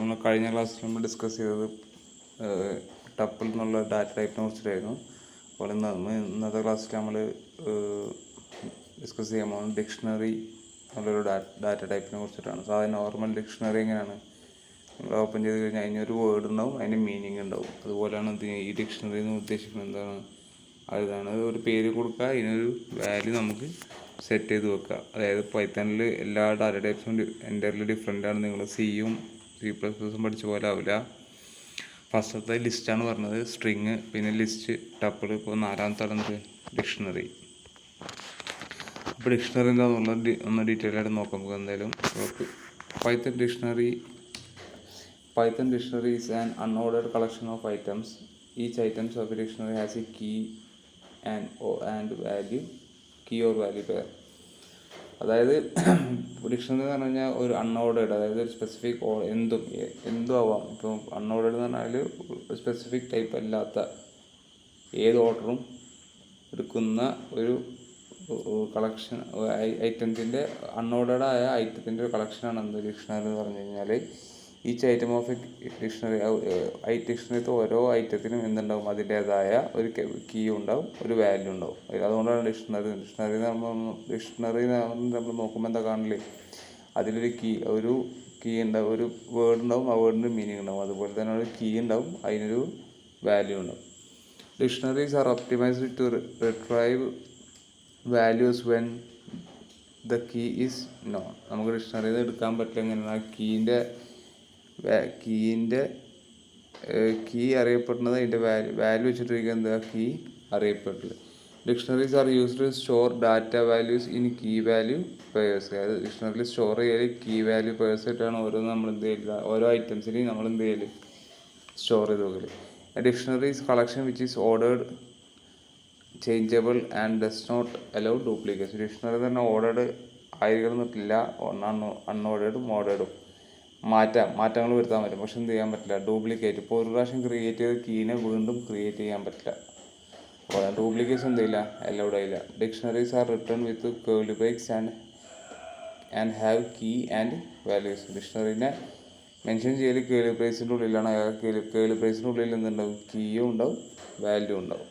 നമ്മൾ കഴിഞ്ഞ ക്ലാസ്സിൽ നമ്മൾ ഡിസ്കസ് ചെയ്തത് ടപ്പിൾ എന്നുള്ള ഡാറ്റ ടൈപ്പിനെ കുറിച്ചിട്ടായിരുന്നു. അപ്പോൾ ഇന്നത്തെ ക്ലാസ്സിൽ നമ്മൾ ഡിസ്കസ് ചെയ്യാൻ പോകുന്നത് ഡിക്ഷണറി എന്നുള്ളൊരു ഡാറ്റ ടൈപ്പിനെ കുറിച്ചിട്ടാണ്. സാധാരണ നോർമൽ ഡിക്ഷണറി എങ്ങനെയാണ്, നമ്മൾ ഓപ്പൺ ചെയ്ത് കഴിഞ്ഞാൽ അതിനൊരു വേർഡ് ഉണ്ടാവും, അതിൻ്റെ മീനിങ് ഉണ്ടാവും. അതുപോലെയാണ് ഈ ഡിക്ഷണറി എന്ന് ഉദ്ദേശിക്കുന്നത് എന്താണ്, അതാണ് ഒരു പേര് കൊടുക്കുക, അതിനൊരു വാല്യൂ നമുക്ക് സെറ്റ് ചെയ്ത് വെക്കുക. അതായത് പൈത്തണിൽ എല്ലാ ഡാറ്റ ടൈപ്സും എൻ്റയർലി ഡിഫറെൻ്റ് ആണ്. നിങ്ങൾ സിയും C++ഉം പഠിച്ച പോലെ ആവില്ല. ഫസ്റ്റത്തെ ലിസ്റ്റാണ് പറഞ്ഞത്, സ്ട്രിങ്, പിന്നെ ലിസ്റ്റ്, ടപ്പിൾ. ഇപ്പോൾ നാലാമത്തെ ആണ് ഡിക്ഷണറി. അപ്പോൾ ഡിക്ഷണറി എന്താണെന്നുള്ള ഒന്ന് ഡീറ്റെയിൽ ആയിട്ട് നോക്കാം നമുക്ക് എന്തായാലും. Python dictionary is an unordered collection of items. Each item of a dictionary has a key and value, key or value pair. അതായത് ഡിക്ഷണറി എന്ന് പറഞ്ഞു കഴിഞ്ഞാൽ ഒരു അൺഓർഡേഡ്, അതായത് ഒരു സ്പെസിഫിക് എന്തും ആവാം. ഇപ്പോൾ അൺഓർഡേഡ് എന്ന് പറഞ്ഞാൽ സ്പെസിഫിക് ടൈപ്പ് അല്ലാത്ത ഏത് ഓർഡറും എടുക്കുന്ന ഒരു കളക്ഷൻ ഐറ്റത്തിൻ്റെ, അൺഓർഡേഡായ ഐറ്റത്തിൻ്റെ ഒരു കളക്ഷനാണ് എന്ത് ഡിക്ഷണറി എന്ന് പറഞ്ഞു കഴിഞ്ഞാൽ. Each item of a dictionary, ഡിക്ഷണറിത്തെ ഓരോ ഐറ്റത്തിനും എന്തുണ്ടാവും, അതിൻ്റേതായ ഒരു കീ ഉണ്ടാവും, ഒരു വാല്യൂ ഉണ്ടാവും. അതുകൊണ്ടാണ് ഡിക്ഷണറി നമ്മൾ നോക്കുമ്പോൾ എന്താ കാണില്ലേ, അതിലൊരു കീ ഉണ്ടാവും, ഒരു വേർഡ് ഉണ്ടാവും, ആ വേർഡിൻ്റെ മീനിങ് ഉണ്ടാവും. അതുപോലെ തന്നെ ഒരു കീ ഉണ്ടാവും, അതിനൊരു വാല്യൂ ഉണ്ടാവും. Dictionaries are optimised to retrieve values when the key is known. നമുക്ക് ഡിക്ഷണറിയിൽ നിന്ന് എടുക്കാൻ പറ്റില്ല. എങ്ങനെയാണ് ആ കീ അറിയപ്പെടുന്നത്, അതിൻ്റെ വാല്യൂ വെച്ചിട്ടിരിക്കുക എന്താ കീ അറിയപ്പെട്ടില്ല. Dictionaries are used to store data values in key value pairs. അതായത് ഡിക്ഷണറിയിൽ സ്റ്റോർ ചെയ്യൽ കീ വാല്യൂ പെയേഴ്സ് ആയിട്ടാണ് നമ്മൾ എന്ത് ചെയ്യില്ല, ഓരോ ഐറ്റംസിനെയും നമ്മൾ എന്ത് ചെയ്യൽ, സ്റ്റോർ ചെയ്ത് വെക്കൽ. Dictionary is collection which is ordered, changeable and does not allow duplication. Dictionary തന്നെ ഓർഡേർഡ് ആയിരിക്കണമെന്നില്ല, അൺഓർഡേർഡും ഓർഡേർഡും മാറ്റങ്ങൾ വരുത്താൻ പറ്റും, പക്ഷെ എന്ത് ചെയ്യാൻ പറ്റില്ല, ഡ്യൂപ്ലിക്കേറ്റ്. ഇപ്പോൾ ഒരു പ്രാവശ്യം ക്രിയേറ്റ് ചെയ്ത കീനെ വീണ്ടും ക്രിയേറ്റ് ചെയ്യാൻ പറ്റില്ല. അപ്പോൾ ഡ്യൂപ്ലിക്കേഷൻ എന്ത് ചെയ്യില്ല, അലൗഡ് ആയില്ല. Dictionaries are return with curly braces and have key and values. ഡിക്ഷണറിനെ മെൻഷൻ ചെയ്യൽ കേർലി ബ്രേക്സിൻ്റെ ഉള്ളിലാണ്. കേർലി ബ്രേക്സിൻ്റെ ഉള്ളിൽ എന്തുണ്ടാവും, കീയും ഉണ്ടാവും, വാല്യൂ ഉണ്ടാവും.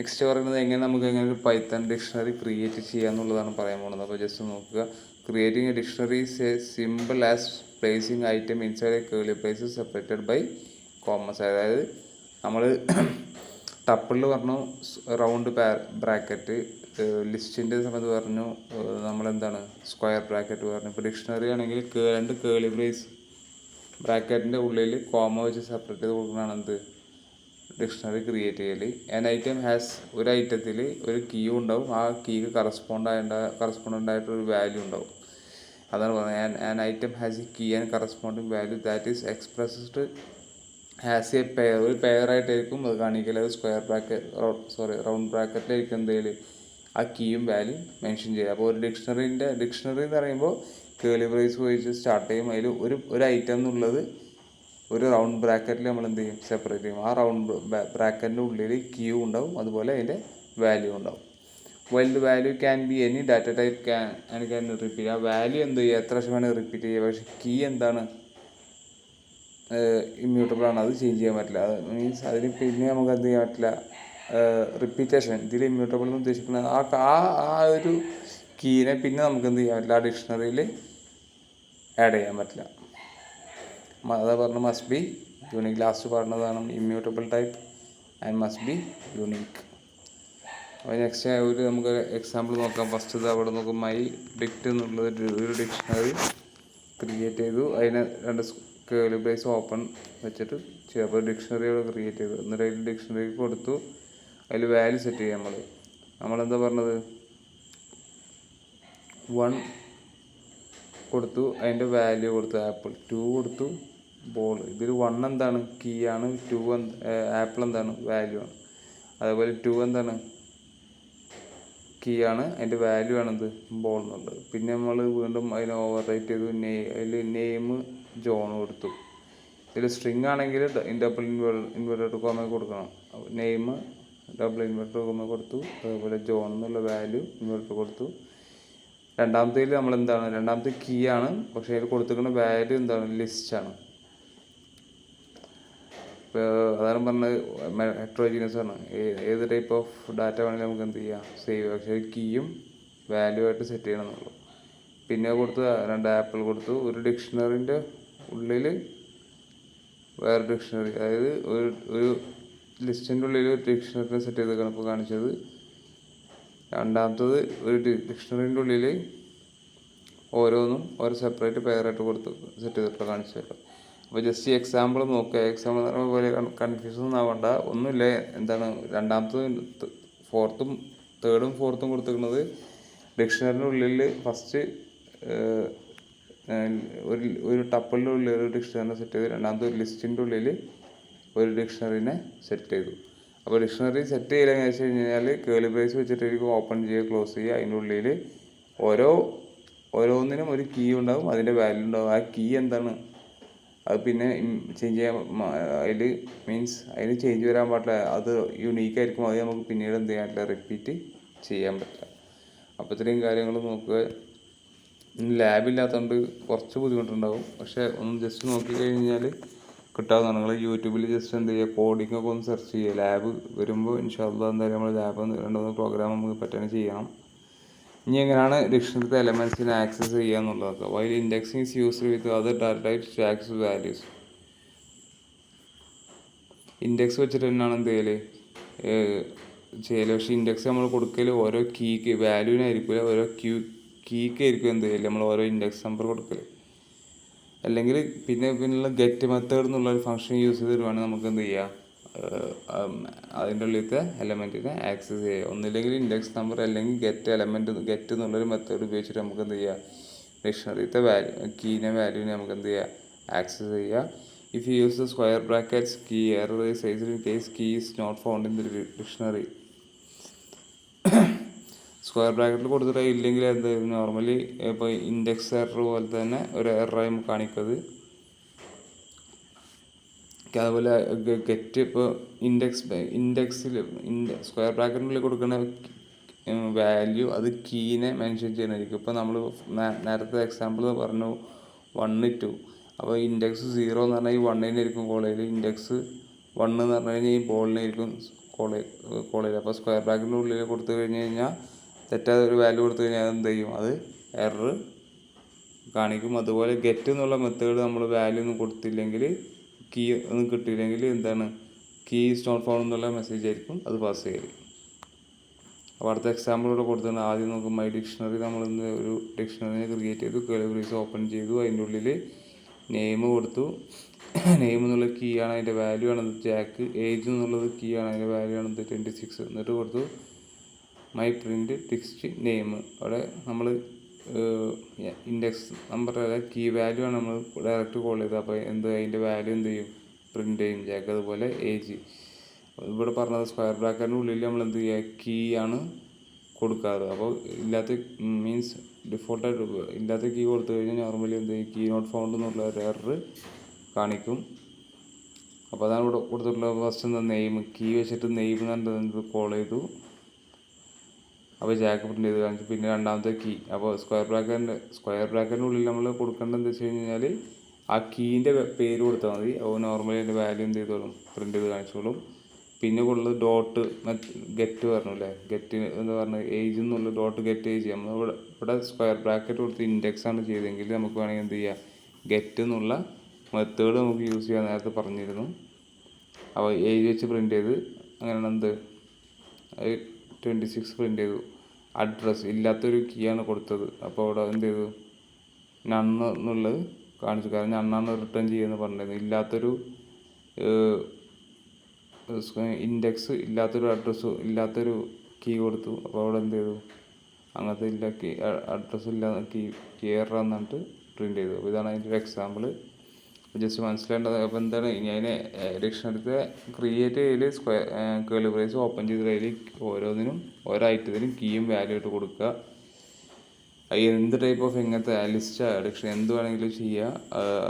നെക്സ്റ്റ് പറയുന്നത് എങ്ങനെ ഒരു പൈത്തൺ ഡിക്ഷണറി ക്രിയേറ്റ് ചെയ്യാന്നുള്ളതാണ് പറയാൻ പോകുന്നത്. അപ്പോൾ ജസ്റ്റ് നോക്കുക. Creating a dictionary is a simple as placing item inside a curly braces separated by commas. അതായത് നമ്മൾ ടപ്പിളിൽ പറഞ്ഞു റൗണ്ട് ബ്രാക്കറ്റ്, ലിസ്റ്റിൻ്റെ സമയത്ത് പറഞ്ഞു നമ്മളെന്താണ് സ്ക്വയർ ബ്രാക്കറ്റ് പറഞ്ഞു. ഇപ്പോൾ ഡിക്ഷണറി ആണെങ്കിൽ രണ്ട് കേർലി ബ്രാക്കറ്റിൻ്റെ ഉള്ളിൽ കോമ വെച്ച് സെപ്പറേറ്റ് ചെയ്ത് കൊടുക്കുന്നതാണ് എന്ത് ഡിക്ഷണറി ക്രിയേറ്റ് ചെയ്യൽ. ആൻ ഐറ്റം ഹാസ്, ഒരു ഐറ്റത്തിൽ ഒരു കീ ഉണ്ടാവും, ആ കീക്ക് കറസ്പോണ്ടൻ്റ് ആയിട്ടൊരു വാല്യൂ ഉണ്ടാവും. അതാണ് പറയുന്നത്. An item has a key and corresponding value that is expressed has a pair. ഒരു പെയറായിട്ടായിരിക്കും അത് കാണിക്കൽ. അത് റൗണ്ട് ബ്രാക്കറ്റിലായിരിക്കും എന്തെങ്കിലും ആ കീയും വാല്യൂ മെൻഷൻ ചെയ്യുക. അപ്പോൾ ഒരു ഡിക്ഷണറി എന്ന് പറയുമ്പോൾ കേർലി ബ്രേസ് ഉപയോഗിച്ച് സ്റ്റാർട്ട് ചെയ്യും. അതിൽ ഒരു ഐറ്റം എന്നുള്ളത് ഒരു റൗണ്ട് ബ്രാക്കറ്റിൽ നമ്മൾ എന്ത് ചെയ്യും, സെപ്പറേറ്റ് ചെയ്യും. ആ റൗണ്ട് ബ്രാക്കറ്റിൻ്റെ ഉള്ളിൽ ക്യൂ ഉണ്ടാവും, അതുപോലെ അതിൻ്റെ വാല്യൂ ഉണ്ടാവും. Well the value can be any data type can repeat. ആ വാല്യൂ എന്ത് ചെയ്യുക, എത്ര വേണമെങ്കിൽ റിപ്പീറ്റ് ചെയ്യുക. പക്ഷേ കീ എന്താണ്, ഇമ്മ്യൂട്ടബിൾ ആണ്, അത് ചേഞ്ച് ചെയ്യാൻ പറ്റില്ല. അത് മീൻസ് അതിന് പിന്നെ നമുക്ക് എന്ത് ചെയ്യാൻ പറ്റില്ല, റിപ്പീറ്റേഷൻ. ഇതിൽ ഇമ്മ്യൂട്ടബിൾ എന്ന് ഉദ്ദേശിക്കുന്നത് ആ ഒരു കീനെ പിന്നെ നമുക്ക് എന്ത് ചെയ്യാൻ പറ്റില്ല, ആ ഡിക്ഷണറിയിൽ ആഡ് ചെയ്യാൻ പറ്റില്ല. അതാ പറഞ്ഞു മസ്റ്റ് ബി യൂണിക്. ലാസ്റ്റ് പറഞ്ഞതാണ് immutable type and must be unique. അപ്പോൾ നെക്സ്റ്റ് നമുക്ക് എക്സാമ്പിൾ നോക്കാം. ഫസ്റ്റ് അവിടെ നോക്കും, മൈ ഡിക്റ്റ് എന്നുള്ളത് ഒരു ഡിക്ഷണറി ക്രിയേറ്റ് ചെയ്തു. അതിനെ രണ്ട് കേർലി ബ്രേസ് ഓപ്പൺ വെച്ചിട്ട് അപ്പോൾ ഡിക്ഷണറി അവിടെ ക്രിയേറ്റ് ചെയ്തു. എന്നിട്ട് അതിൽ ഡിക്ഷണറിക്ക് കൊടുത്തു, അതിൽ വാല്യൂ സെറ്റ് ചെയ്യാം. നമ്മളെന്താ പറഞ്ഞത്, 1 കൊടുത്തു, അതിൻ്റെ വാല്യൂ കൊടുത്തു ആപ്പിൾ. 2 കൊടുത്തു, ബോൾ. ഇതിൽ 1 എന്താണ്, കീ ആണ്. 2 ആപ്പിൾ എന്താണ്, വാല്യൂ ആണ്. അതേപോലെ 2 എന്താണ്, കീ ആണ്, അതിൻ്റെ വാല്യൂ ആണെന്ത്, ബോൾ എന്നുള്ളത്. പിന്നെ നമ്മൾ വീണ്ടും അതിനെ ഓവർ റൈറ്റ് ചെയ്തു. അതിൽ നെയിം ജോൺ കൊടുത്തു. ഇതിൽ സ്ട്രിങ് ആണെങ്കിൽ ഡബിൾ ഇൻവെർട്ടഡ് കോമ കൊടുക്കണം. നെയിം ഡബിൾ ഇൻവെർട്ടഡ് കോമ കൊടുത്തു. അതേപോലെ ജോൺ എന്നുള്ള വാല്യൂ ഇൻവെർട്ടർ കൊടുത്തു. രണ്ടാമത്തേൽ നമ്മൾ എന്താണ്, രണ്ടാമത്തെ കീ ആണ്, പക്ഷേ അതിൽ കൊടുത്തിരിക്കുന്ന വാല്യൂ എന്താണ്, ലിസ്റ്റാണ്. ഇപ്പോൾ അതാണ് പറഞ്ഞത് ഹെട്രോജീനിയസ് ആണ്. ഏത് ടൈപ്പ് ഓഫ് ഡാറ്റ വേണമെങ്കിലും നമുക്ക് എന്ത് ചെയ്യാം, സേവ്. പക്ഷേ കീയും വാല്യൂ ആയിട്ട് സെറ്റ് ചെയ്യണമെന്നുള്ളൂ. പിന്നെ കൊടുത്ത് 2 ആപ്പിൾ കൊടുത്തു. ഒരു ഡിക്ഷണറിൻ്റെ ഉള്ളിൽ വേറെ ഡിക്ഷണറി, അതായത് ഒരു ലിസ്റ്റിൻ്റെ ഉള്ളിൽ ഒരു ഡിക്ഷണറിനെ സെറ്റ് ചെയ്തേക്കാണ് ഇപ്പോൾ കാണിച്ചത്. രണ്ടാമത്തത് ഒരു ഡിക്ഷണറിൻ്റെ ഉള്ളിൽ ഓരോന്നും ഓരോ സെപ്പറേറ്റ് പെയറായിട്ട് കൊടുത്ത് സെറ്റ് ചെയ്തിട്ട് കാണിച്ചു തരാം. അപ്പോൾ ജസ്റ്റ് ഈ എക്സാമ്പിൾ നോക്കുക. എക്സാമ്പിൾ എന്ന് പറയുമ്പോൾ പോലെ കൺഫ്യൂഷൻ ആവണ്ട, ഒന്നുമില്ല. എന്താണ് രണ്ടാമത്തതും തേർഡും ഫോർത്തും കൊടുത്തിരിക്കുന്നത് ഡിക്ഷണറിൻ്റെ ഉള്ളിൽ ഫസ്റ്റ് ഒരു ടപ്പിളിൻ്റെ ഉള്ളിൽ ഒരു ഡിക്ഷണറിനെ സെറ്റ് ചെയ്തു. രണ്ടാമത്തെ ഒരു ലിസ്റ്റിൻ്റെ ഉള്ളിൽ ഒരു ഡിക്ഷണറിനെ സെറ്റ് ചെയ്തു. അപ്പോൾ ഡിക്ഷണറി സെറ്റ് ചെയ്യില്ലെന്ന് വെച്ച് കഴിഞ്ഞാൽ കേളി ബ്രേസ് വെച്ചിട്ടായിരിക്കും ഓപ്പൺ ചെയ്യുക, ക്ലോസ് ചെയ്യുക. അതിൻ്റെ ഉള്ളിൽ ഓരോന്നിനും ഒരു കീ ഉണ്ടാകും, അതിൻ്റെ വാല്യൂ ഉണ്ടാകും. ആ കീ എന്താണ്, അത് പിന്നെ ചേഞ്ച് ചെയ്യാൻ അതിൽ മീൻസ് അതിന് ചേഞ്ച് വരാൻ പാടില്ല. അത് യുണീക്കായിരിക്കും. അത് നമുക്ക് പിന്നീട് എന്ത് ചെയ്യാൻ പറ്റില്ല, റിപ്പീറ്റ് ചെയ്യാൻ പറ്റില്ല. അപ്പോൾ ഇത്രയും കാര്യങ്ങൾ നോക്കുക. ലാബില്ലാത്തതുകൊണ്ട് കുറച്ച് ബുദ്ധിമുട്ടുണ്ടാകും, പക്ഷേ ഒന്ന് ജസ്റ്റ് നോക്കിക്കഴിഞ്ഞാൽ കിട്ടാവുന്നതാണ്. നിങ്ങൾ യൂട്യൂബിൽ ജസ്റ്റ് എന്ത് ചെയ്യുക, കോഡിങ്ങൊക്കെ ഒന്ന് സെർച്ച് ചെയ്യുക. ലാബ് വരുമ്പോൾ ഇൻഷാ അല്ലാഹ് എന്തായാലും നമ്മൾ ലാബ് 2-3 പ്രോഗ്രാം നമുക്ക് പറ്റാൻ ചെയ്യണം. ഇനി എങ്ങനെയാണ് ഡിക്ഷണറിത്തെ എലമെൻസിനെ ആക്സസ് ചെയ്യുക എന്നുള്ളതൊക്കെ. While indexing is used with other data types to access values. Index വെച്ചിട്ട് തന്നെയാണ് എന്ത് ചെയ്യൽ ചെയ്യൽ. പക്ഷേ ഇൻഡെക്സ് നമ്മൾ കൊടുക്കൽ ഓരോ കീക്ക് വാല്യൂവിനായിരിക്കില്ല, ഓരോ കീക്കായിരിക്കും എന്ത് ചെയ്യൽ നമ്മൾ ഓരോ ഇൻഡെക്സ് നമ്പർ കൊടുക്കൽ. അല്ലെങ്കിൽ പിന്നെയുള്ള ഗെറ്റ് മെത്തേഡ് എന്നുള്ളൊരു ഫംഗ്ഷൻ യൂസ് ചെയ്തിട്ട് നമുക്ക് എന്ത് ചെയ്യാം, അതിൻ്റെ ഉള്ളിലത്തെ എലമെൻറ്റിനെ ആക്സസ് ചെയ്യുക. ഒന്നില്ലെങ്കിൽ ഇൻഡെക്സ് നമ്പർ അല്ലെങ്കിൽ ഗെറ്റ് എന്നുള്ളൊരു മെത്തേഡ് ഉപയോഗിച്ചിട്ട് നമുക്ക് എന്ത് ചെയ്യുക, ഡിക്ഷണറിത്തെ വാല്യൂവിനെ നമുക്ക് എന്ത് ചെയ്യുക, ആക്സസ് ചെയ്യുക. If you use the square brackets key error is raised in case key is not found in the dictionary. Square ബ്രാക്കറ്റിൽ കൊടുത്തിട്ട് ഇല്ലെങ്കിൽ എന്ത് നോർമലി ഇപ്പോൾ ഇൻഡെക്സ് എറർ പോലെ തന്നെ ഒരു എററായി നമുക്ക് കാണിക്കുന്നത്. അതുപോലെ ഗെറ്റ് ഇപ്പോൾ ഇൻഡെക്സിൽ സ്ക്വയർ ബ്രാക്കറ്റിനുള്ളിൽ കൊടുക്കുന്ന വാല്യൂ അത് കീനെ മെൻഷൻ ചെയ്യുന്നതായിരിക്കും. ഇപ്പോൾ നമ്മൾ നേരത്തെ എക്സാമ്പിൾ പറഞ്ഞു 1 2. അപ്പോൾ ഇൻഡെക്സ് 0 എന്ന് പറഞ്ഞാൽ ഈ 1-നായിരിക്കും കോൾ ചെയ്ത്, ഇൻഡെക്സ് 1 എന്ന് പറഞ്ഞു കഴിഞ്ഞാൽ ഈ ബോളിനായിരിക്കും കോൾ ചെയ്ത്. അപ്പോൾ സ്ക്വയർ ബ്രാക്കറ്റിൻ്റെ ഉള്ളിൽ കൊടുത്തു കഴിഞ്ഞ് കഴിഞ്ഞാൽ തെറ്റാതെ ഒരു വാല്യൂ കൊടുത്തു കഴിഞ്ഞാൽ അത് എന്ത് ചെയ്യും, അത് എറർ കാണിക്കും. അതുപോലെ ഗെറ്റ് എന്നുള്ള മെത്തേഡ് നമ്മൾ വാല്യൂ ഒന്നും കൊടുത്തില്ലെങ്കിൽ, കീ ഒന്നും കിട്ടിയില്ലെങ്കിൽ എന്താണ്, കീ ഈസ് നോട്ട് ഫൗണ്ട് എന്നുള്ള മെസ്സേജ് ആയിരിക്കും അത് പാസ് ചെയ്യൽ. അപ്പോൾ അടുത്ത എക്സാമ്പിളോടെ കൊടുത്താണ്. ആദ്യം നമുക്ക് മൈ ഡിക്ഷണറി, നമ്മൾ ഒരു ഡിക്ഷണറിനെ ക്രിയേറ്റ് ചെയ്തു, കേളി ബ്രേസ് ഓപ്പൺ ചെയ്തു, അതിൻ്റെ ഉള്ളിൽ നെയിം കൊടുത്തു. നെയിം എന്നുള്ള കീ ആണ്, അതിൻ്റെ വാല്യൂ ആണത് ജാക്ക്. ഏജ് എന്നുള്ളത് കീ ആണ്, അതിൻ്റെ വാല്യൂ ആണത് 26. എന്നിട്ട് കൊടുത്തു മൈ പ്രിൻറ്റ് ടെക്സ്റ്റ് നെയിം. അവിടെ നമ്മൾ ഇൻഡെക്സ് നമ്പർ അല്ല കീ വാല്യൂ ആണ് നമ്മൾ ഡയറക്റ്റ് കോൾ ചെയ്തത്. അപ്പോൾ അതിൻ്റെ വാല്യൂ എന്ത് ചെയ്യും, പ്രിൻ്റ് ചെയ്യും ജാക്ക്. അതുപോലെ ഏജ് ഇവിടെ പറഞ്ഞത് സ്ക്വയർ ബ്രാക്കറ്റിൻ്റെ ഉള്ളിൽ നമ്മൾ എന്ത് ചെയ്യുക, കീ ആണ് കൊടുക്കാറ്. അപ്പോൾ മീൻസ് ഡിഫോൾട്ടായിട്ട് ഇല്ലാത്ത കീ കൊടുത്തു കഴിഞ്ഞാൽ നോർമലി എന്ത് ചെയ്യും, കീ നോട്ട് ഫൗണ്ട് എന്നുള്ള ഒരു എറർ കാണിക്കും. അപ്പോൾ അതാണ് ഇവിടെ കൊടുത്തിട്ടുള്ള ഫസ്റ്റ് എന്താ, നെയിം. കീ വെച്ചിട്ട് നെയിം എന്ന് പറഞ്ഞത് കോൾ ചെയ്തു, അപ്പോൾ ജാക്ക് പ്രിൻ്റ് ചെയ്ത് കാണിച്ചു. പിന്നെ രണ്ടാമത്തെ കീ. അപ്പോൾ സ്ക്വയർ ബ്രാക്കറ്റിൻ്റെ ഉള്ളിൽ നമ്മൾ കൊടുക്കേണ്ടത് എന്താ വെച്ച് കഴിഞ്ഞാൽ ആ കീൻ്റെ പേര് കൊടുത്താൽ മതി. അപ്പോൾ നോർമലി അതിൻ്റെ വാല്യൂ എന്ത് ചെയ്തോളും, പ്രിൻ്റ് ചെയ്ത് കാണിച്ചോളും. പിന്നെ ഉള്ളത് ഡോട്ട് ഗെറ്റ് പറഞ്ഞു അല്ലേ, ഗെറ്റ് എന്ന് പറഞ്ഞാൽ ഏജ് എന്നുള്ള ഡോട്ട് ഗെറ്റ് ഏജ്. നമ്മൾ ഇവിടെ സ്ക്വയർ ബ്രാക്കറ്റ് കൊടുത്ത് ഇൻഡെക്സ് ആണ് ചെയ്തെങ്കിൽ നമുക്ക് വേണമെങ്കിൽ എന്ത് ചെയ്യുക, ഗെറ്റ് എന്നുള്ള മെത്തേഡ് നമുക്ക് യൂസ് ചെയ്യാൻ നേരത്തെ പറഞ്ഞിരുന്നു. അപ്പോൾ ഏജ് വെച്ച് പ്രിൻ്റ് ചെയ്ത് അങ്ങനെയാണ് എന്ത് 26 പ്രിൻ്റ് ചെയ്തു. അഡ്രസ്സ് ഇല്ലാത്തൊരു കീ ആണ് കൊടുത്തത്. അപ്പോൾ അവിടെ എന്ത് ചെയ്തു, നണ്ണ് എന്നുള്ളത് കാണിച്ചു. കാരണം നണ്ണാണ് റിട്ടേൺ ചെയ്യുമെന്ന് പറഞ്ഞിരുന്നു. ഇല്ലാത്തൊരു ഇൻഡെക്സ് ഇല്ലാത്തൊരു ഇല്ലാത്തൊരു കീ കൊടുത്തു. അപ്പോൾ അവിടെ എന്ത് ചെയ്തു, അങ്ങനത്തെ ഇല്ല അഡ്രസ്സ് ഇല്ലാതെ കീ എറർ എന്നിട്ട് പ്രിൻ്റ് ചെയ്തു. അപ്പോൾ ഇതാണ് അതിൻ്റെ ഒരു എക്സാമ്പിൾ. ജസ്റ്റ് മനസ്സിലാക്കേണ്ടത്. അപ്പോൾ എന്താണ്, ഇനി അതിനെ ഡിക്ഷണറിത്തെ ക്രിയേറ്റ് ചെയ്യൽ കേളി ബ്രേസ് ഓപ്പൺ ചെയ്ത് അതിൽ ഓരോന്നിനും ഓരോ ഐറ്റത്തിനും കീയും വാല്യൂ ആയിട്ട് കൊടുക്കുക. എന്ത് ടൈപ്പ് ഓഫ് എങ്ങനത്തെ ലിസ്റ്റ് ഡിക്ഷണറി എന്ത് വേണമെങ്കിലും ചെയ്യുക.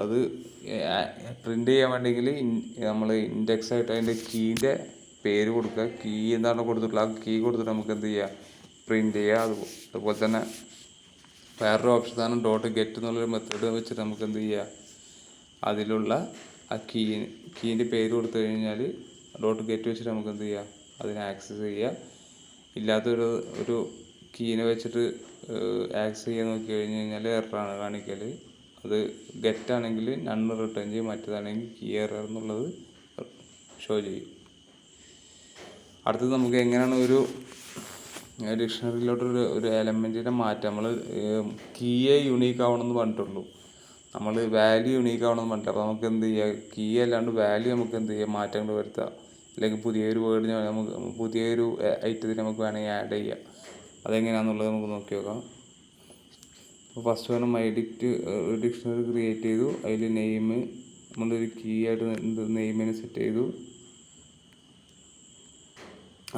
അത് പ്രിൻ്റ് ചെയ്യാൻ വേണ്ടെങ്കിൽ നമ്മൾ ഇൻഡെക്സ് ആയിട്ട് അതിൻ്റെ കീൻ്റെ പേര് കൊടുക്കുക. കീ എന്താണ് കൊടുത്തിട്ടുള്ളത് ആ കീ കൊടുത്തിട്ട് നമുക്ക് എന്ത് ചെയ്യുക, പ്രിൻ്റ് ചെയ്യുക. അതുപോലെ തന്നെ വേറൊരു ഓപ്ഷനാണ് ഡോട്ട് ഗെറ്റ് എന്നുള്ളൊരു മെത്തേഡ് വെച്ചിട്ട് നമുക്ക് എന്ത് ചെയ്യുക, അതിലുള്ള ആ കീൻ്റെ പേര് കൊടുത്തു കഴിഞ്ഞാൽ ഡോട്ട് ഗെറ്റ് വെച്ചിട്ട് നമുക്ക് എന്ത് ചെയ്യാം, അതിനെ ആക്സസ് ചെയ്യുക. ഇല്ലാത്തൊരു ഒരു കീനെ വെച്ചിട്ട് ആക്സസ് ചെയ്യാൻ നോക്കി കഴിഞ്ഞ് കഴിഞ്ഞാൽ എററാണ് കാണിക്കൽ. അത് ഗെറ്റ് ആണെങ്കിൽ നണ്ണ് റിട്ടേൺ ചെയ്യും, മറ്റേതാണെങ്കിൽ കീ എറർ എന്നുള്ളത് ഷോ ചെയ്യും. അടുത്തത് നമുക്ക് എങ്ങനെയാണ് ഒരു ഡിക്ഷണറിയിലോട്ടൊരു ഒരു എലമെൻറ്റിനെ മാറ്റാം. നമ്മൾ കീയെ യുണീക്ക് ആവണമെന്ന് പറഞ്ഞിട്ടുള്ളൂ, നമ്മൾ വാല്യൂ യുണീക്ക് ആവണമെന്ന് പറഞ്ഞിട്ട്. അപ്പോൾ നമുക്ക് എന്ത് ചെയ്യുക, കീ അല്ലാണ്ട് വാല്യൂ നമുക്ക് എന്ത് ചെയ്യുക, മാറ്റങ്ങൾ വരുത്താം. അല്ലെങ്കിൽ പുതിയൊരു വേർഡിന് നമുക്ക് പുതിയൊരു ഐറ്റത്തിന് നമുക്ക് വേണമെങ്കിൽ ആഡ് ചെയ്യാം. അതെങ്ങനെയാണെന്നുള്ളത് നമുക്ക് നോക്കി നോക്കാം. അപ്പോൾ ഫസ്റ്റ് പറഞ്ഞ മൈഡിക്റ്റ് ഡിക്ഷണറി ക്രിയേറ്റ് ചെയ്തു. അതിൽ നെയിം നമ്മളൊരു കീ ആയിട്ട് നെയിമിനെ സെറ്റ് ചെയ്തു.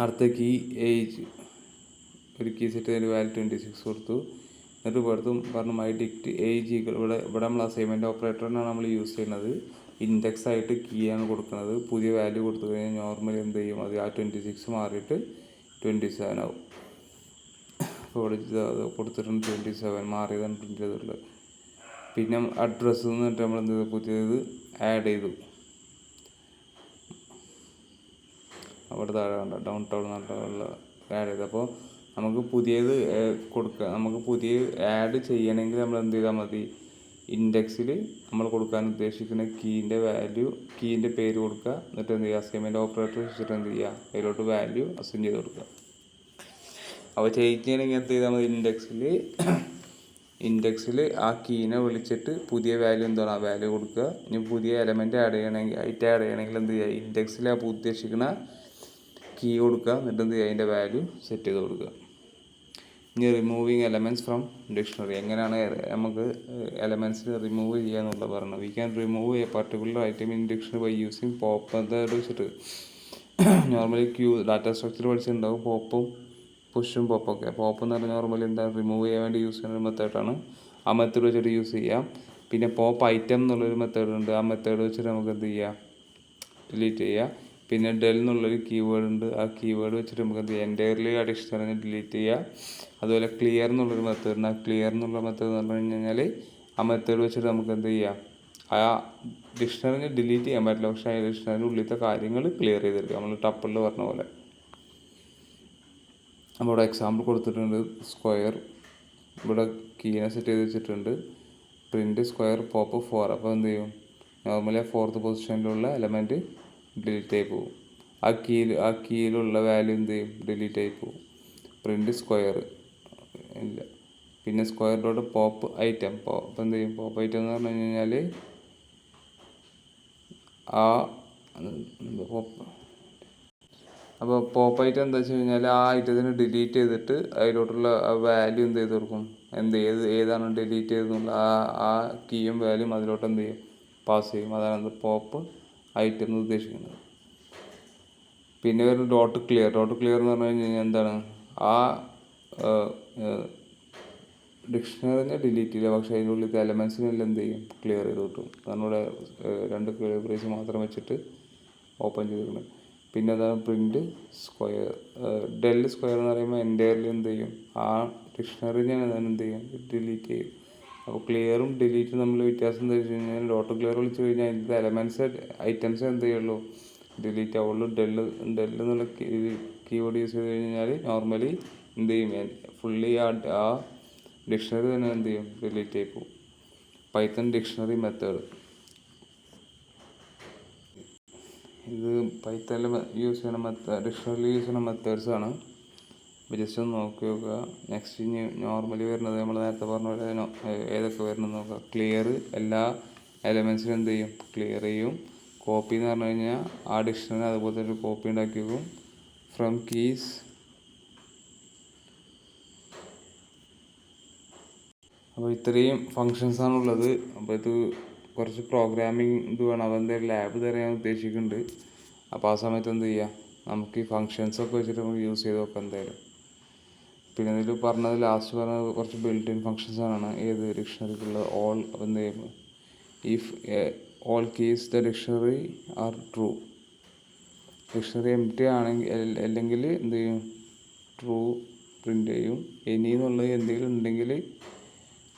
അടുത്ത കീ ഏജ് ഒരു കീ സെറ്റ് ചെയ്തതിൻ്റെ വാല്യൂ 26 കൊടുത്തു. എന്നിട്ട് ഇവിടുത്തും പറഞ്ഞു മൈഡിക്റ്റ് ഏജ് ഇവിടെ നമ്മൾ അസൈൻമെൻറ്റ് ഓപ്പറേറ്ററിനാണ് നമ്മൾ യൂസ് ചെയ്യുന്നത്. ഇൻഡെക്സ് ആയിട്ട് കീ ആണ് കൊടുക്കുന്നത്. പുതിയ വാല്യൂ കൊടുത്തു കഴിഞ്ഞാൽ നോർമലി എന്ത് ചെയ്യും, അത് ആ 26 മാറിയിട്ട് 27 ആവും. അപ്പോൾ ഇവിടെ കൊടുത്തിട്ടുണ്ട് 27 മാറിയതാണ് പ്രിൻ്റ് ചെയ്തിട്ടുള്ളത്. പിന്നെ അഡ്രസ്സ് എന്നിട്ട് നമ്മൾ എന്ത് ചെയ്തു, പുതിയത് ആഡ് ചെയ്തു. അവിടെ താഴെ കണ്ട ഡൗൺ ടൗൺ എന്നുള്ള ആഡ് ചെയ്തു. അപ്പോൾ നമുക്ക് പുതിയത് കൊടുക്കുക, നമുക്ക് പുതിയ ആഡ് ചെയ്യണമെങ്കിൽ നമ്മൾ എന്ത് ചെയ്താൽ മതി, ഇൻഡെക്സിൽ നമ്മൾ കൊടുക്കാൻ ഉദ്ദേശിക്കുന്ന കീൻ്റെ വാല്യൂ, കീൻ്റെ പേര് കൊടുക്കുക. എന്നിട്ട് എന്ത് ചെയ്യുക, അസൈൻമെൻറ്റ് ഓപ്പറേറ്റർ വെച്ചിട്ട് എന്ത് ചെയ്യുക, അതിലോട്ട് വാല്യൂ അസൈൻ ചെയ്ത് കൊടുക്കുക. അപ്പോൾ ചെയ്യണമെങ്കിൽ എന്ത് ചെയ്താൽ മതി, ഇൻഡെക്സിൽ ആ കീനെ വിളിച്ചിട്ട് പുതിയ വാല്യൂ എന്താണ് ആ വാല്യൂ കൊടുക്കുക. ഇനി പുതിയ എലമെൻറ്റ് ആഡ് ചെയ്യണമെങ്കിൽ എന്ത് ചെയ്യുക, ഇൻഡെക്സിൽ ആ ഉദ്ദേശിക്കുന്ന കീ കൊടുക്കുക. എന്നിട്ട് എന്ത് ചെയ്യുക, അതിൻ്റെ വാല്യൂ സെറ്റ് ചെയ്ത് കൊടുക്കുക. ഇനി റിമൂവിങ് എലമെൻറ്റ്സ് ഫ്രം ഡിക്ഷണറി, എങ്ങനെയാണ് നമുക്ക് എലമെൻറ്റ്സ് റിമൂവ് ചെയ്യുക എന്നുള്ളത് പറഞ്ഞു. We can remove a particular item in dictionary by using pop method വെച്ചിട്ട്. നോർമലി ഡാറ്റ സ്ട്രക്ചർ പഠിച്ചിട്ടുണ്ടാവും, പോപ്പും പുഷും പോപ്പൊക്കെ. പോപ്പ് എന്ന് പറഞ്ഞാൽ നോർമലി എന്താ റിമൂവ് ചെയ്യാൻ വേണ്ടി യൂസ് ചെയ്യുന്ന ഒരു മെത്തേഡാണ്. ആ മെത്തേഡ് വെച്ചിട്ട് യൂസ് ചെയ്യാം. പിന്നെ പോപ്പ് ഐറ്റം എന്നുള്ളൊരു മെത്തേഡ് ഉണ്ട്. ആ മെത്തേഡ് വെച്ചിട്ട് നമുക്ക് എന്ത് ചെയ്യാം, ഡിലീറ്റ് ചെയ്യാം. പിന്നെ ഡെൽ എന്നുള്ളൊരു കീവേഡ് ഉണ്ട്. ആ കീവേഡ് വെച്ചിട്ട് നമുക്ക് എന്ത് ചെയ്യാം, എൻ്റയർലി ആ ഡിക്ഷണറിനെ ഡിലീറ്റ് ചെയ്യുക. അതുപോലെ ക്ലിയർ എന്നുള്ളൊരു മെത്തേഡ് ഉണ്ട്. ആ ക്ലിയർ എന്നുള്ള മെത്തേഡ് എന്ന് പറഞ്ഞു കഴിഞ്ഞാൽ ആ മെത്തേഡ് വെച്ചിട്ട് നമുക്ക് എന്ത് ചെയ്യാം, ആ ഡിക്ഷണറിനെ ഡിലീറ്റ് ചെയ്യാൻ പറ്റില്ല, പക്ഷേ ആ ഡിക്ഷണറിൻ്റെ ഉള്ളിലത്തെ കാര്യങ്ങൾ ക്ലിയർ ചെയ്തെടുക്കുക, നമ്മൾ ടപ്പിളിൽ പറഞ്ഞ പോലെ. നമ്മളിവിടെ എക്സാമ്പിൾ കൊടുത്തിട്ടുണ്ട്. സ്ക്വയർ ഇവിടെ കീനെ സെറ്റ് ചെയ്ത് വെച്ചിട്ടുണ്ട്. Print square pop 4. അപ്പോൾ എന്ത് ചെയ്യും, നോർമലി 4th പൊസിഷനിലുള്ള എലമെൻറ്റ് ഡിലീറ്റ് ആയി പോകും. ആ കീയിലുള്ള വാല്യൂ എന്ത് ചെയ്യും, ഡിലീറ്റ് ആയി പോകും. പ്രിൻറ്റ് സ്ക്വയർ ഇല്ല. പിന്നെ സ്ക്വയർ ഡോട്ട് പോപ്പ് ഐറ്റം. അപ്പോൾ എന്ത് ചെയ്യും, പോപ്പ് ഐറ്റം എന്ന് പറഞ്ഞു കഴിഞ്ഞാൽ അപ്പോൾ പോപ്പ് ഐറ്റം എന്താ വെച്ച് കഴിഞ്ഞാൽ ആ ഐറ്റത്തിനെ ഡിലീറ്റ് ചെയ്തിട്ട് അതിലോട്ടുള്ള ആ വാല്യൂ എന്ത് ചെയ്ത് കൊടുക്കും, ഏതാണ് ഡിലീറ്റ് ചെയ്തെന്നുള്ള ആ കീയും വാല്യൂം അതിലോട്ട് എന്ത് ചെയ്യും, പാസ് ചെയ്യും. അതാണ് പോപ്പ് ഐറ്റം എന്ന് ഉദ്ദേശിക്കുന്നത്. പിന്നെ ഒരു ഡോട്ട് ക്ലിയർ എന്ന് പറഞ്ഞു കഴിഞ്ഞാൽ എന്താണ്, ആ ഡിക്ഷണറിനെ ഡിലീറ്റ് ചെയ്യില്ല, പക്ഷേ അതിൻ്റെ ഉള്ളിലത്തെ എലമെൻസിനെല്ലാം എന്ത് ചെയ്യും, ക്ലിയർ ചെയ്ത് കിട്ടും. അതാണ് ഇവിടെ 2 ക്ലിയർ ബ്രേസ് മാത്രം വെച്ചിട്ട് ഓപ്പൺ ചെയ്തിരിക്കുന്നത്. പിന്നെ അതാണ് പ്രിൻറ്റ് സ്ക്വയർ. ഡെൽ സ്ക്വയർ എന്ന് പറയുമ്പോൾ എൻ്റയർലി എന്ത് ചെയ്യും, ആ ഡിക്ഷണറിനെ എന്ത് ചെയ്യും, ഡിലീറ്റ് ചെയ്യും. അപ്പോൾ ക്ലിയറും ഡിലീറ്റും തമ്മിൽ വ്യത്യാസം എന്താ വെച്ച് കഴിഞ്ഞാൽ, ഡോട്ട് ക്ലിയർ വിളിച്ച് കഴിഞ്ഞാൽ അതിൻ്റെ ഐറ്റംസ് എന്ത് ചെയ്യുള്ളൂ, ഡിലീറ്റ് ആവുള്ളൂ. ഡെൽ എന്നുള്ള കീവേഡ് യൂസ് ചെയ്ത് കഴിഞ്ഞാൽ നോർമലി എന്ത് ചെയ്യും, ഫുള്ളി ആ ഡിക്ഷണറി തന്നെ എന്ത് ചെയ്യും, ഡിലീറ്റ് ആയി പോകും. പൈത്തൺ ഡിക്ഷണറി മെത്തേഡ്, ഇത് പൈത്തണിൽ യൂസ് ചെയ്യുന്ന ഡിക്ഷണറിയിൽ യൂസ് ചെയ്യുന്ന മെത്തേഡ്സാണ്. അപ്പോൾ ജസ്റ്റ് ഒന്ന് നോക്കി നോക്കുക. നെക്സ്റ്റ് ഇനി നോർമലി വരുന്നത് നമ്മൾ നേരത്തെ പറഞ്ഞ പോലെ ഏതൊക്കെ വരുന്നത് നോക്കുക. ക്ലിയർ എല്ലാ എലമെൻസിനും എന്ത് ചെയ്യും, ക്ലിയർ ചെയ്യും. കോപ്പി എന്ന് പറഞ്ഞു കഴിഞ്ഞാൽ ആ ഡിക്ഷണറി അതുപോലെ തന്നെ കോപ്പി ഉണ്ടാക്കി വെക്കും. ഫ്രം കീസ് അപ്പോൾ ഇത്രയും ഫങ്ഷൻസാണുള്ളത്. അപ്പോൾ ഇത് കുറച്ച് പ്രോഗ്രാമിങ് ഇത് വേണം. അപ്പോൾ എന്തായാലും ലാബ് തരാൻ ഉദ്ദേശിക്കുന്നുണ്ട്. അപ്പോൾ ആ സമയത്ത് എന്ത് ചെയ്യുക, നമുക്ക് ഈ ഫങ്ഷൻസൊക്കെ വെച്ചിട്ട് നമുക്ക് യൂസ് ചെയ്ത് നോക്കാം എന്തായാലും. പിന്നെ ഇതിൽ പറഞ്ഞത് ലാസ്റ്റ് പറഞ്ഞത് കുറച്ച് ബിൽറ്റ് ഇൻ ഫങ്ഷൻസാണ്. ഏത് ഡിക്ഷണറിക്കുള്ള ഓൾ എന്ത് ചെയ്യുമ്പോൾ if all keys the dictionary are true, dictionary empty ആണെങ്കിൽ അല്ലെങ്കിൽ എന്ത് ചെയ്യും, ട്രൂ പ്രിൻ്റ് ചെയ്യും. എനി എന്നുള്ളത് എന്തെങ്കിലും ഉണ്ടെങ്കിൽ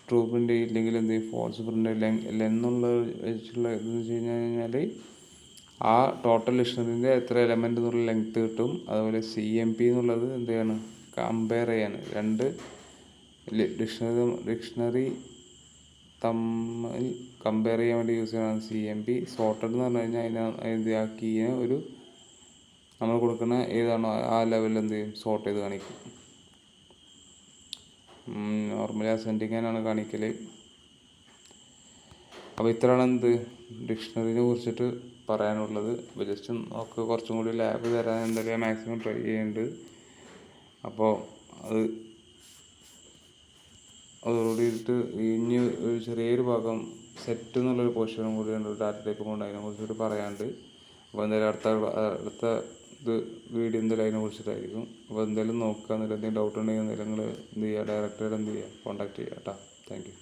ട്രൂ പ്രിൻ്റ് ഇല്ലെങ്കിൽ എന്ത് ചെയ്യും, ഫോൾസ് പ്രിൻ്റ് എന്നുള്ള വെച്ചിട്ടുള്ള ഇതെന്ന് വെച്ച് കഴിഞ്ഞാൽ ആ ടോട്ടൽ ഡിക്ഷണറിൻ്റെ എത്ര എലമെൻ്റ് എന്നുള്ള ലെങ്ത്ത് കിട്ടും. അതുപോലെ CMP എന്നുള്ളത് എന്ത് ചെയ്യാണ്, കമ്പയർ ചെയ്യാൻ രണ്ട് ഡിക്ഷണറി തമ്മിൽ കമ്പയർ ചെയ്യാൻ വേണ്ടി യൂസ് ചെയ്യണം CMP. സോർട്ടഡ് എന്ന് പറഞ്ഞു കഴിഞ്ഞാൽ ആ കീയെ ഒരു നമ്മൾ കൊടുക്കുന്ന ഏതാണോ ആ ലെവലിൽ എന്ത് ചെയ്യും, സോർട്ട് ചെയ്ത് കാണിക്കും. നോർമലി അസെൻഡിങ്ങാണ് കാണിക്കൽ. അപ്പോൾ ഇത്രയാണ് എന്ത് ഡിക്ഷണറിനെ കുറിച്ചിട്ട് പറയാനുള്ളത്. അപ്പോൾ ജസ്റ്റ് നമുക്ക് കുറച്ചും കൂടി ലാബ് തരാൻ എന്തായാലും മാക്സിമം ട്രൈ ചെയ്യുന്നുണ്ട്. അപ്പോൾ അതോടുകൂടിയിട്ട് ഇനി ഒരു ചെറിയൊരു ഭാഗം സെറ്റ് എന്നുള്ളൊരു പോർഷനും കൂടിയുണ്ട്, ഡാറ്റ ടൈപ്പും കൊണ്ട് അതിനെ കുറിച്ചിട്ട് പറയാനുണ്ട്. അപ്പോൾ എന്തായാലും അടുത്ത ഇത് വീഡിയോ എന്തായാലും അതിനെ കുറിച്ചിട്ടായിരിക്കും. അപ്പോൾ എന്തായാലും നോക്കുക. എന്നിട്ട് എന്തെങ്കിലും ഡൗട്ട് ഉണ്ടെങ്കിൽ നിങ്ങൾ എന്ത് ചെയ്യുക, ഡയറക്റ്റായിട്ട് എന്ത് ചെയ്യുക, കോൺടാക്ട് ചെയ്യുക കേട്ടോ. Thank you.